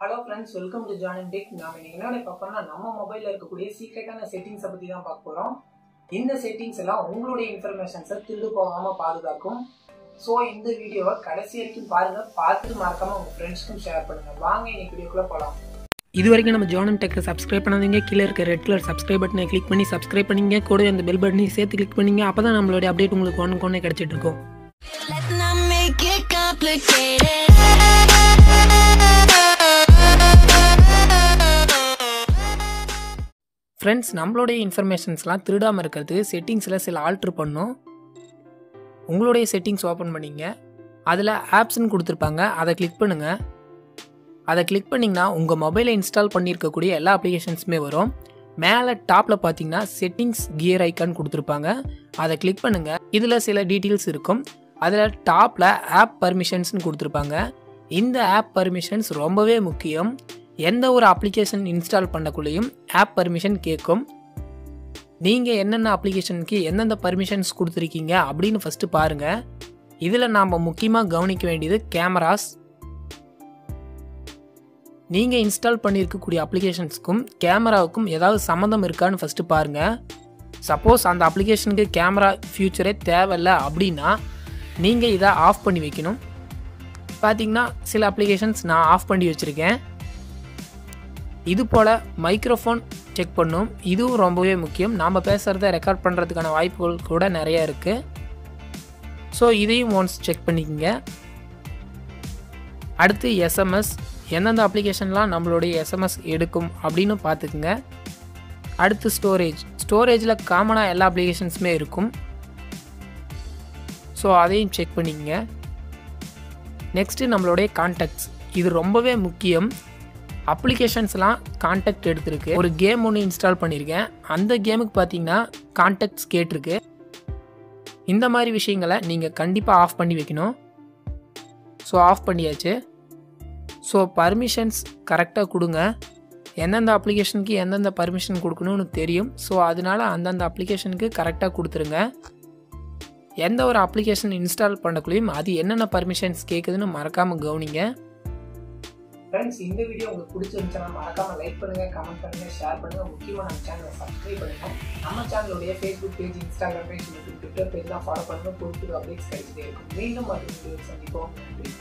Hello friends, welcome to Jonam Tech. நாம இன்னைக்கு பார்க்கறோம்னா நம்ம மொபைல்ல இருக்கக்கூடிய சீக்ரெட்டான செட்டிங்ஸ் பத்தி தான் பார்க்க போறோம். இந்த செட்டிங்ஸ் எல்லாம் உங்களுடைய இன்ஃபர்மேஷன்ஸை திருடு போகாம பாதுகாக்கும். சோ இந்த வீடியோவை கடைசி வரைக்கும் பாருங்க, பார்த்துட்டு மறக்காம உங்க ஃப்ரெண்ட்ஸ்க்கும் ஷேர் பண்ணுங்க. வாங்க இன்னைக்கு வீடியோக்குள்ள போலாம். இதுவரைக்கும் நம்ம ஜோனம் டெக்கை சப்ஸ்கிரைப் பண்ணாதீங்க, கீழே இருக்க ரெட் கலர் சப்ஸ்கிரைப் பட்டனை கிளிக் பண்ணி சப்ஸ்கிரைப் பண்ணிங்க, கூட அந்த பெல் பட்டனையும் சேர்த்து கிளிக் பண்ணிங்க. அப்போ தான் நம்மளுடைய அப்டேட் உங்களுக்கு ஒன்று கிடைச்சிட்டு இருக்கும். ஃப்ரெண்ட்ஸ், நம்மளுடைய இன்ஃபர்மேஷன்ஸ்லாம் திருடாமல் இருக்கிறதுக்கு செட்டிங்ஸில் சில ஆல்ட்ரு பண்ணணும். உங்களுடைய செட்டிங்ஸ் ஓப்பன் பண்ணிங்க, அதில் ஆப்ஸ்ன்னு கொடுத்துருப்பாங்க, அதை கிளிக் பண்ணுங்கள். அதை கிளிக் பண்ணிங்கன்னா உங்கள் மொபைலில் இன்ஸ்டால் பண்ணியிருக்கக்கூடிய எல்லா அப்ளிகேஷன்ஸுமே வரும். மேலே டாப்பில் பார்த்தீங்கன்னா செட்டிங்ஸ் கியர் ஐக்கான் கொடுத்துருப்பாங்க, அதை கிளிக் பண்ணுங்கள். இதில் சில டீட்டெயில்ஸ் இருக்கும். அதில் டாப்பில் ஆப் பர்மிஷன்ஸ்னு கொடுத்துருப்பாங்க. இந்த ஆப் பர்மிஷன்ஸ் ரொம்பவே முக்கியம். எந்த ஒரு அப்ளிகேஷன் இன்ஸ்டால் பண்ணக்குள்ளேயும் ஆப் பர்மிஷன் கேட்கும். நீங்கள் என்னென்ன அப்ளிகேஷனுக்கு எந்தெந்த பர்மிஷன்ஸ் கொடுத்துருக்கீங்க அப்படின்னு ஃபஸ்ட்டு பாருங்கள். இதில் நாம் முக்கியமாக கவனிக்க வேண்டியது கேமராஸ். நீங்கள் இன்ஸ்டால் பண்ணியிருக்கக்கூடிய அப்ளிகேஷன்ஸ்க்கும் கேமராவுக்கும் ஏதாவது சம்மந்தம் இருக்கான்னு ஃபஸ்ட்டு பாருங்கள். சப்போஸ் அந்த அப்ளிகேஷனுக்கு கேமரா ஃபியூச்சரே தேவையில்லை அப்படின்னா நீங்கள் இதை ஆஃப் பண்ணி வைக்கணும். பார்த்திங்கன்னா சில அப்ளிகேஷன்ஸ் நான் ஆஃப் பண்ணி வச்சுருக்கேன். இது போல் மைக்ரோஃபோன் செக் பண்ணும், இதுவும் ரொம்பவே முக்கியம். நாம் பேசுகிறத ரெக்கார்ட் பண்ணுறதுக்கான வாய்ப்புகள் கூட நிறையா இருக்குது. ஸோ இதையும் ஒன்ஸ் செக் பண்ணிக்கோங்க. அடுத்து எஸ்எம்எஸ், எந்தெந்த அப்ளிகேஷன்லாம் நம்மளுடைய எஸ்எம்எஸ் எடுக்கும் அப்படின்னு பார்த்துக்குங்க. அடுத்து ஸ்டோரேஜில் காமனாக எல்லா அப்ளிகேஷன்ஸுமே இருக்கும். ஸோ அதையும் செக் பண்ணிக்கங்க. நெக்ஸ்ட்டு நம்மளுடைய கான்டாக்ட்ஸ், இது ரொம்பவே முக்கியம். அப்ளிகேஷன்ஸ்லாம் கான்டாக்ட் எடுத்துருக்கு. ஒரு கேம் ஒன்று இன்ஸ்டால் பண்ணியிருக்கேன், அந்த கேமுக்கு பார்த்தீங்கன்னா கான்டாக்ட்ஸ் கேட்டிருக்கு. இந்த மாதிரி விஷயங்களை நீங்கள் கண்டிப்பாக ஆஃப் பண்ணி வைக்கணும். ஸோ ஆஃப் பண்ணியாச்சு. ஸோ பர்மிஷன்ஸ் கரெக்டாக கொடுங்க. எந்தெந்த அப்ளிகேஷனுக்கு எந்தெந்த பர்மிஷன் கொடுக்கணும்னு தெரியும். ஸோ அதனால் அந்தந்த அப்ளிகேஷனுக்கு கரெக்டாக கொடுத்துருங்க. எந்த ஒரு அப்ளிகேஷன் இன்ஸ்டால் பண்ணக்குள்ளேயும் அது என்னென்ன பர்மிஷன்ஸ் கேட்குதுன்னு மறக்காமல் கவனிங்க. ஃப்ரெண்ட்ஸ், இந்த வீடியோ உங்களுக்கு பிடிச்சிருந்துச்சுன்னா மறக்காம லைக் பண்ணுங்க, கமெண்ட் பண்ணுங்க, ஷேர் பண்ணுங்க. முக்கியமாக நம்ம சேனலை சப்ஸ்கிரைப் பண்ணுங்க. நம்ம சேனலுடைய ஃபேஸ்புக் பேஜ், இன்ஸ்டாகிராம் பேஜ் மற்றும் ட்விட்டர் பேஜ் தான் ஃபாலோ பண்ணுங்க. புது புது அப்டேட்ஸ் கிடைச்சிட்டே இருக்கும். மீண்டும் மற்றொரு வீடியோவில் சந்திப்போம். நன்றி.